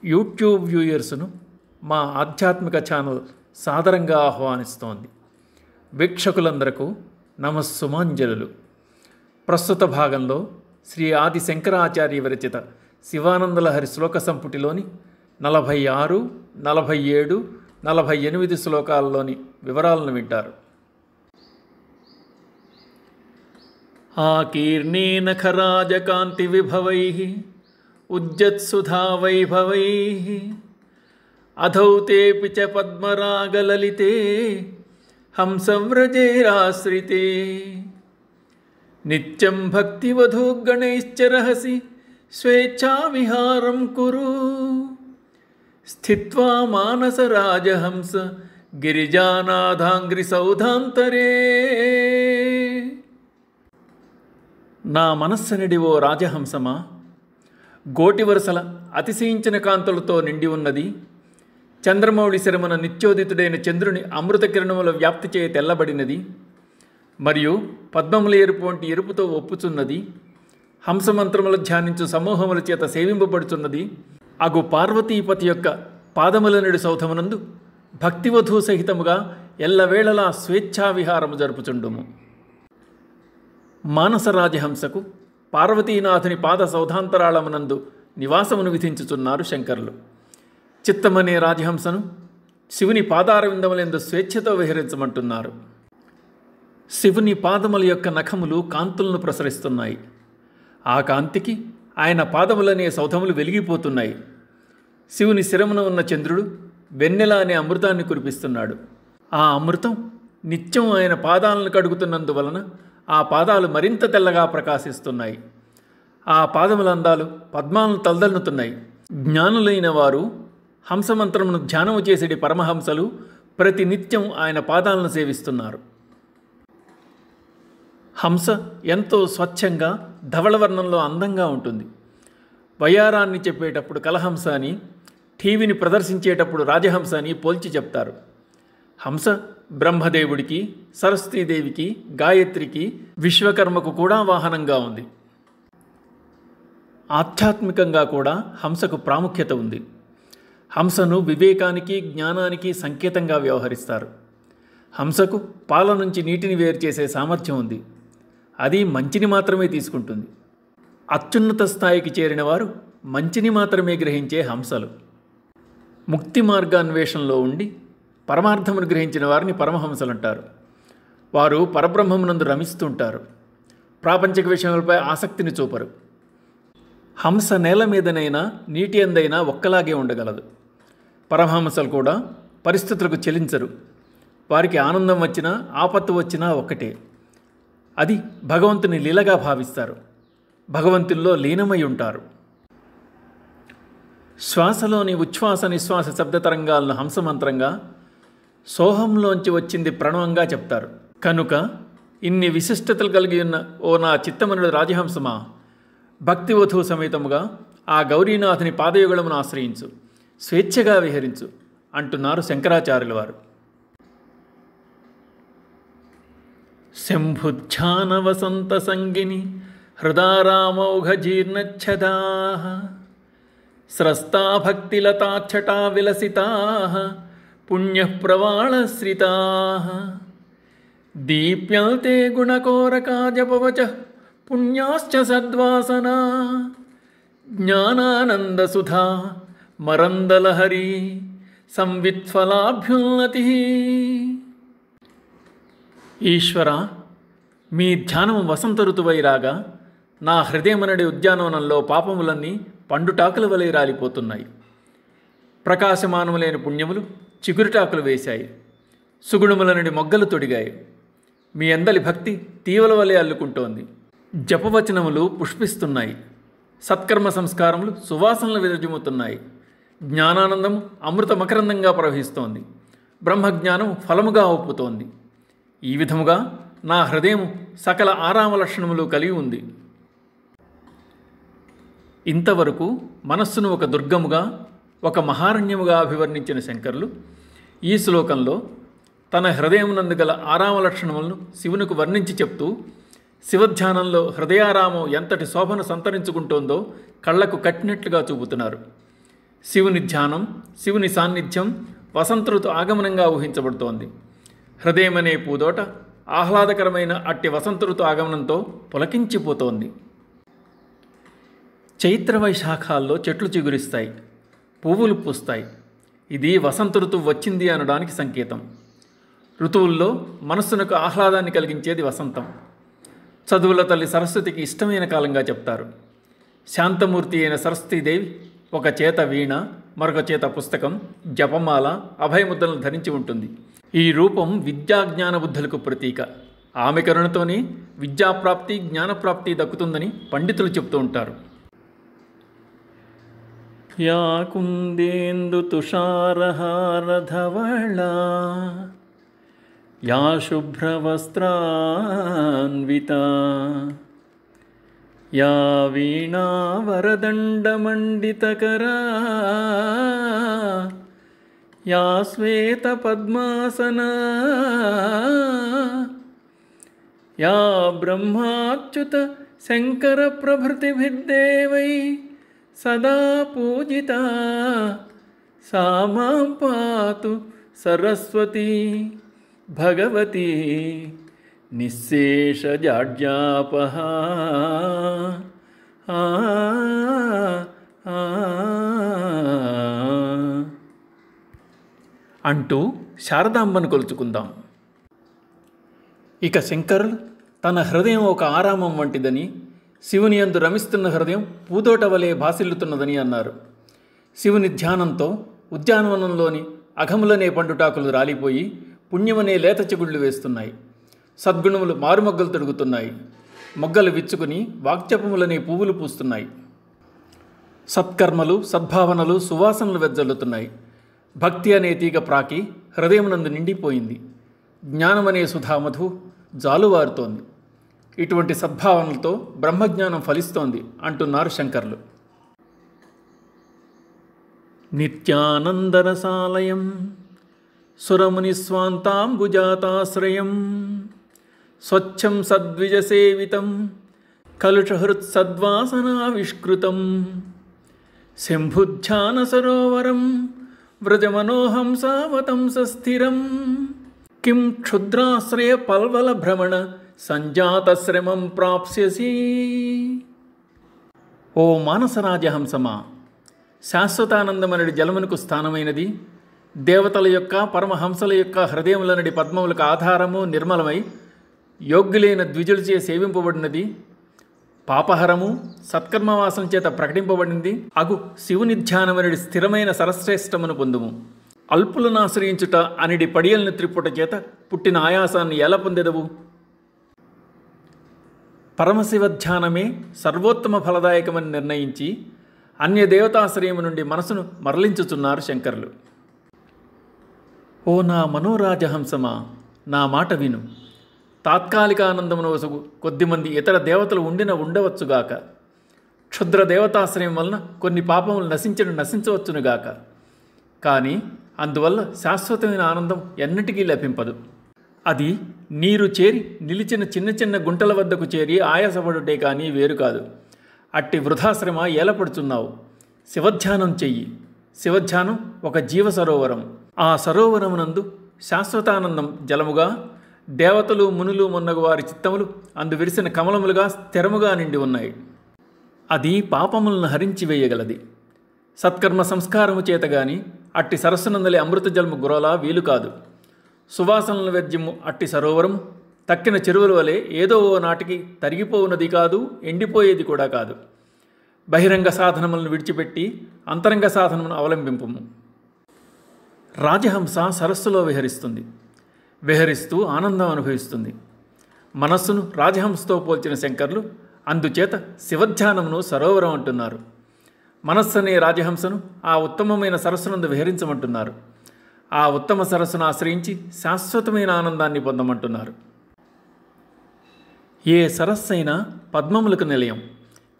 YouTube వ్యూయర్స్ను మా ఆధ్యాత్మిక channel సాదరంగా ఆహ్వానిస్తోంది. వీక్షకులందరకు నమస్సుమాంజలులు. ప్రస్తుత భాగంలో శ్రీ ఆది శంకరాచార్య విరచిత శివానందలహరి శ్లోక సంపుటిలోని 46, 47, 48 శ్లోకాల్లోని వివరాలను వింటారు. ఆకీర్ణేన ఖరాజకాంతి విభవైః ఉజ్జత్సుధా వైభవైః అధౌ తేపి చ పద్మరాగలలితే హంసవ్రజైరాశ్రితే నిత్యం భక్తివధూగణైశ్చరహసి స్వేచ్ఛావిహారం కురు స్థిత్వా మానసరాజహంస గిరిజానాథాంగ్రి సౌధాంతరే. నా మనస్సనిడి ఓ రాజహంసమా, గోటి వరుసల అతిశయించిన కాంతులతో నిండి ఉన్నది. చంద్రమౌళి శరమున నిత్యోదితుడైన చంద్రుని అమృత కిరణముల వ్యాప్తి చేయ తెల్లబడినది. మరియు పద్మముల ఎరుపు వంటి ఎరుపుతో ఒప్పుచున్నది. హంసమంత్రములు ధ్యానించు సమూహముల చేత సేవింపబడుచున్నది. అగు పార్వతీపతి యొక్క పాదములనుడి సౌధమునందు భక్తివధూ సహితముగా ఎల్లవేళలా స్వేచ్ఛావిహారము జరుపుచుండుము. మానసరాజహంసకు పార్వతీనాథుని పాద సౌధాంతరాళమునందు నివాసమును విధించుచున్నారు శంకరులు. చిత్తమనే రాజహంసను శివుని పాదారవిందములందు స్వేచ్ఛతో విహరించమంటున్నారు. శివుని పాదముల యొక్క నఖములు కాంతులను ప్రసరిస్తున్నాయి. ఆ కాంతికి ఆయన పాదములనే సౌధములు వెలిగిపోతున్నాయి. శివుని శిరమున ఉన్న చంద్రుడు వెన్నెల అనే అమృతాన్ని కురిపిస్తున్నాడు. ఆ అమృతం నిత్యం ఆయన పాదాలను కడుగుతున్నందువలన ఆ పాదాలు మరింత తెల్లగా ప్రకాశిస్తున్నాయి. ఆ పాదముల అందాలు పద్మాలను తలదన్నుతున్నాయి. జ్ఞానులైన వారు హంసమంత్రమును ధ్యానము చేసేటి పరమహంసలు ప్రతి నిత్యం ఆయన పాదాలను సేవిస్తున్నారు. హంస ఎంతో స్వచ్ఛంగా ధవళవర్ణంలో అందంగా ఉంటుంది. వయ్యారాన్ని చెప్పేటప్పుడు కలహంస అని, టీవీని ప్రదర్శించేటప్పుడు రాజహంస అని పోల్చి చెప్తారు. హంస బ్రహ్మదేవుడికి, సరస్వతీదేవికి, గాయత్రికి, విశ్వకర్మకు కూడా వాహనంగా ఉంది. ఆధ్యాత్మికంగా కూడా హంసకు ప్రాముఖ్యత ఉంది. హంసను వివేకానికి, జ్ఞానానికి సంకేతంగా వ్యవహరిస్తారు. హంసకు పాల నుంచి నీటిని వేరు చేసే సామర్థ్యం ఉంది. అది మంచిని మాత్రమే తీసుకుంటుంది. అత్యున్నత స్థాయికి చేరిన వారు మంచిని మాత్రమే గ్రహించే హంసలు. ముక్తి మార్గాన్వేషణలో ఉండి పరమార్థమును గ్రహించిన వారిని పరమహంసలు అంటారు. వారు పరబ్రహ్మమునందు రమిస్తుంటారు. ప్రాపంచిక విషయాలపై ఆసక్తిని చూపరు. హంస నేల మీదనైనా నీటి అందైనా ఒక్కలాగే ఉండగలదు. పరమహంసలు కూడా పరిస్థితులకు చెలించరు. వారికి ఆనందం వచ్చినా ఆపత్తు వచ్చినా ఒక్కటే. అది భగవంతుని లీలగా భావిస్తారు. భగవంతుల్లో లీనమై ఉంటారు. శ్వాసలోని ఉచ్ఛ్వాస నిశ్వాస శబ్ద తరంగాలను హంసమంత్రంగా, సోహంలోంచి వచ్చింది ప్రణవంగా చెప్తారు. కనుక ఇన్ని విశిష్టతలు కలిగి ఉన్న ఓ నా చిత్తమనుడు రాజహంసమా, భక్తివధూ సమేతముగా ఆ గౌరీనాథుని పాదయుగళమును ఆశ్రయించు, స్వేచ్ఛగా విహరించు అంటున్నారు శంకరాచార్యుల వారు. శంభుధ్యాన వసంత సంగిని హృదారామౌఘ జీర్ణచ్ఛదా స్రస్తా భక్తిలతాఛటా విలసితా పుణ్యప్రవాళశ్రితా దీప్యంతే గుణకోరకా జపవచ పుణ్యాశ్చ సద్వాసనా జ్ఞానానందసుధా మరందలహరి సంవిత్ఫలాభ్యున్నతి. ఈశ్వర, మీ ధ్యానము వసంత ఋతువై రాగా నా హృదయమనడి ఉద్యానవనంలో పాపములన్నీ పండుటాకుల వలె రాలిపోతున్నాయి. ప్రకాశమానములైన పుణ్యములు చిగురుటాకులు వేశాయి. సుగుణములనడి మొగ్గలు తొడిగాయి. మీ అందలి భక్తి తీవల వలె అల్లుకుంటోంది. జపవచనములు పుష్పిస్తున్నాయి. సత్కర్మ సంస్కారములు సువాసనలు విరజిమ్ముతున్నాయి. జ్ఞానానందము అమృత మకరందంగా ప్రవహిస్తోంది. బ్రహ్మజ్ఞానం ఫలముగా ఒప్పుతోంది. ఈ విధముగా నా హృదయం సకల ఆరామ లక్షణములు కలిగి ఉంది. ఇంతవరకు మనస్సును ఒక దుర్గముగా, ఒక మహారణ్యముగా అభివర్ణించిన శంకరులు ఈ శ్లోకంలో తన హృదయమునందు గల ఆరామ లక్షణములను శివునికి వర్ణించి చెప్తూ శివధ్యానంలో హృదయారామం ఎంతటి శోభను సంతరించుకుంటోందో కళ్లకు కట్టినట్లుగా చూపుతున్నారు. శివుని ధ్యానం, శివుని సాన్నిధ్యం వసంత ఋతు ఆగమనంగా ఊహించబడుతోంది. హృదయం అనే పూదోట ఆహ్లాదకరమైన అట్టి వసంత ఋతు ఆగమనంతో పులకించిపోతోంది. చైత్ర వైశాఖాల్లో చెట్లు చిగురిస్తాయి, పువ్వులు పూస్తాయి. ఇది వసంత ఋతువు వచ్చింది అనడానికి సంకేతం. ఋతువుల్లో మనస్సునకు ఆహ్లాదాన్ని కలిగించేది వసంతం. చదువుల తల్లి సరస్వతికి ఇష్టమైన కాలంగా చెప్తారు. శాంతమూర్తి అయిన సరస్వతీదేవి ఒక చేత వీణ, మరొక చేత పుస్తకం, జపమాల, అభయముద్రలను ధరించి ఉంటుంది. ఈ రూపం విద్యా జ్ఞాన బుద్ధులకు ప్రతీక. ఆమె కరుణతోనే విద్యాప్రాప్తి, జ్ఞానప్రాప్తి దక్కుతుందని పండితులు చెప్తూ ఉంటారు. యా కుందేందు తుషారహారధవళా యా శుభ్రవస్త్రాన్వితా యా వీణా వరదండమండితకరా యా శ్వేతపద్మాసనా యా బ్రహ్మాచ్యుత శంకర ప్రభృతిభిర్దేవై సదా పూజితా సా మాం పాతు సరస్వతి భగవతి నిశ్శేషజాడ్యాపహ. అంటూ శారదాంబను కొలుచుకుందాం. ఇక శంకరులు తన హృదయం ఒక ఆరామం వంటిదని, శివుని యందు రమిస్తున్న హృదయం పూతోట వలె భాసిల్లుతున్నదని అన్నారు. శివుని ధ్యానంతో ఉద్యానవనంలోని అఘములనే పండుటాకులు రాలిపోయి పుణ్యమనే లేత చిగుళ్ళు వేస్తున్నాయి. సద్గుణములు మారుమొగ్గలు తొడుగుతున్నాయి. మొగ్గలు విచ్చుకుని వాక్జపములనే పువ్వులు పూస్తున్నాయి. సత్కర్మలు, సద్భావనలు, సువాసనలు వెజ్జల్లుతున్నాయి. భక్తి అనే తీగ ప్రాకి హృదయమునందు నిండిపోయింది. జ్ఞానమనే సుధామధు జాలువారుతోంది. ఇటువంటి సద్భావనలతో బ్రహ్మజ్ఞానం ఫలిస్తోంది అంటున్నారు శంకర్లు. నిత్యానందరసాలయం సురముని స్వాంతాంబుజాతాశ్రయం స్వచ్ఛం సద్విజసేవితం కలుషహృత్ సద్వాసనావిష్కృతం శంభుధ్యాన సరోవరం వ్రజమనోహంసావతంసస్థిరం కిం క్షుద్రాశ్రయ పల్వల భ్రమణ సంజాతశ్రమం ప్రాప్స్యసి. ఓ మానసరాజహంసమా, శాశ్వతానందమనడి జలమునకు స్థానమైనది, దేవతల యొక్క పరమహంసల యొక్క హృదయములనడి పద్మములకు ఆధారము, నిర్మలమై యోగ్యులైన ద్విజులచే సేవింపబడినది, పాపహరము, సత్కర్మవాసన చేత ప్రకటింపబడింది అగు శివుని ధ్యానమనడి స్థిరమైన సరశ్రేష్టమును పొందుము. అల్పులను ఆశ్రయించుట అనిడి పడియలను త్రిప్పుట చేత పుట్టిన ఆయాసాన్ని ఎలా పొందెదవు? పరమశివ ధ్యానమే సర్వోత్తమ ఫలదాయకమని నిర్ణయించి అన్య దేవతాశ్రయము నుండి మనసును మరలించుచున్నారు శంకరులు. ఓ నా మనోరాజహంసమా, నా మాట విను. తాత్కాలిక ఆనందమును వసగు కొద్దిమంది ఇతర దేవతలు ఉండవచ్చుగాక. క్షుద్ర దేవతాశ్రయం వలన కొన్ని పాపములు నశించవచ్చునుగాక. కానీ అందువల్ల శాశ్వతమైన ఆనందం ఎన్నటికీ లభింపదు. అది నీరు చేరి నిలిచిన చిన్న చిన్న గుంటల వద్దకు చేరి ఆయాసపడుటే కానీ వేరు కాదు. అట్టి వృధాశ్రమ ఏలపడుచున్నావు. శివధ్యానం చెయ్యి. శివధ్యానం ఒక జీవ సరోవరం. ఆ సరోవరమునందు శాశ్వతానందం జలముగా, దేవతలు, మునులు మొన్నగు వారి చిత్తములు అందు విరిసిన కమలములుగా స్థిరముగా నిండి ఉన్నాయి. అది పాపములను హరించి వేయగలది. సత్కర్మ సంస్కారము చేతగాని అట్టి సరస్సునందలి అమృత జలము గురలా వీలు కాదు. సువాసనల వెద్యము అట్టి సరోవరము తక్కిన చెరువుల వలె ఏదో ఓ నాటికి తరిగిపోవునది కాదు, ఎండిపోయేది కూడా కాదు. బహిరంగ సాధనములను విడిచిపెట్టి అంతరంగ సాధనమును అవలంబింపుము. రాజహంస సరస్సులో విహరిస్తుంది. విహరిస్తూ ఆనందం అనుభవిస్తుంది. మనస్సును రాజహంసతో పోల్చిన శంకర్లు అందుచేత శివధ్యానమును సరోవరం అంటున్నారు. మనస్సు అనే రాజహంసను ఆ ఉత్తమమైన సరస్సునందు విహరించమంటున్నారు. ఆ ఉత్తమ సరస్సును ఆశ్రయించి శాశ్వతమైన ఆనందాన్ని పొందమంటున్నారు. ఏ సరస్సు అయినా పద్మములకు నిలయం.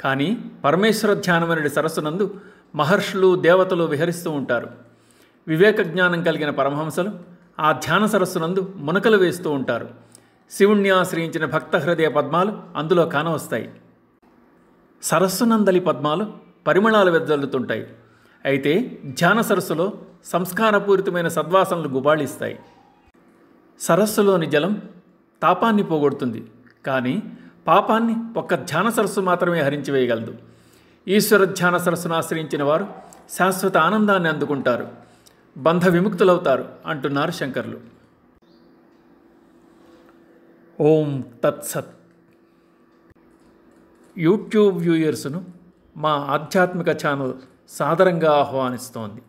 కానీ పరమేశ్వర ధ్యానమనడి సరస్సునందు మహర్షులు, దేవతలు విహరిస్తూ ఉంటారు. వివేక జ్ఞానం కలిగిన పరమహంసలు ఆ ధ్యాన సరస్సునందు మునకలు వేస్తూ ఉంటారు. శివుణ్ణి ఆశ్రయించిన భక్త హృదయ పద్మాలు అందులో కానవస్తాయి. సరస్సునందలి పద్మాలు పరిమళాలు వెదజల్లుతుంటాయి. అయితే ధ్యాన సరస్సులో సంస్కారపూరితమైన సద్వాసనలు గుబాళిస్తాయి. సరస్సులోని జలం తాపాన్ని పోగొడుతుంది, కానీ పాపాన్ని ఒక్క ధ్యాన సరస్సు మాత్రమే హరించివేయగలదు. ఈశ్వర ధ్యాన సరస్సును ఆశ్రయించిన వారు శాశ్వత ఆనందాన్ని అందుకుంటారు, బంధ విముక్తులవుతారు అంటున్నారు శంకర్లు. ఓం తత్సత్. యూట్యూబ్ వ్యూయర్స్ను మా ఆధ్యాత్మిక ఛానల్ సాదరంగా ఆహ్వానిస్తోంది.